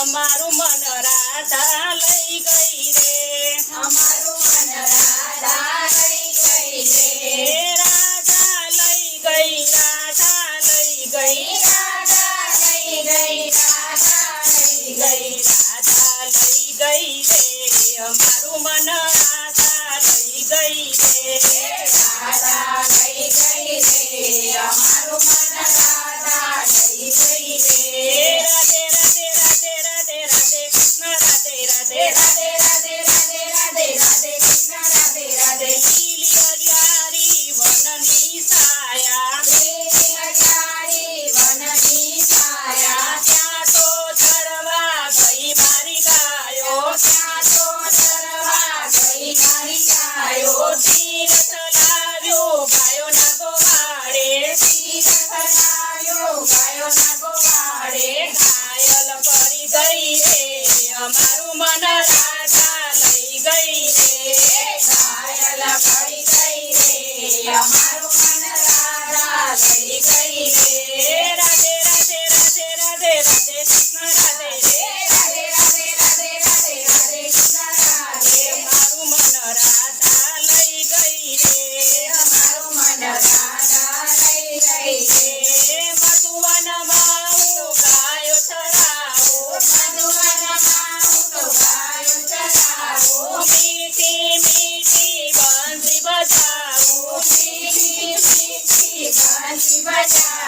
અમારું મન રાધા લઈ ગઈ રે, અમારું મન રાધા લઈ ગઈ રે, રાધા લઈ ગઈ, રાધા લઈ ગઈ, રાધા લઈ ગઈ, રાધા લઈ ગઈ, રાધા લઈ ગઈ રે, અમારું મન રાધા લઈ ગઈ રે, રાધા લઈ ગઈ રે, અમારું મન રાધા લઈ ગઈ રે. રાધે રાધે રાધે રાધે રાધે કૃષ્ણ રાધે રાધે રાધે રાધે રાધે રાધે રાધે કૃષ્ણ રાધે રાધે. લીલી હરિયાળી વનની છાયા, લીલી હરિયાળી વનની છાયા, ત્યાં તો ચરવા ગઈ મારી ગાયો, ત્યાં તો ચરવા ગઈ મારી ગાયો, તીરથ લાવ્યો ગાયોના ગોવાડે, તીરથ લાવ્યો ગાયોના ગોવાડે, ઘાયલ કરી ગઈ રે, અમારું મન રાધા લઈ ગઈ રે, ઘાયલ પડી ગઈ રે, અમારું મન રાધા લઈ ગઈ રે. રાધે રાધે રાધે રાધે રાધે કૃષ્ણ રાધે રે, રાધે રાધે રાધે રાધે રાધે કૃષ્ણ રાધે. મારું મન રાધા લઈ ગઈ રે, અમારું મન રાધા લઈ ગઈ રે. મધુવનમાં હું ગાયો ચરાવું, મધુવનમાં હું તો ગાયો ચરાવું, મીઠી મીઠી બંસી બજાવું, મીઠી મીઠી બંસી બજાવું.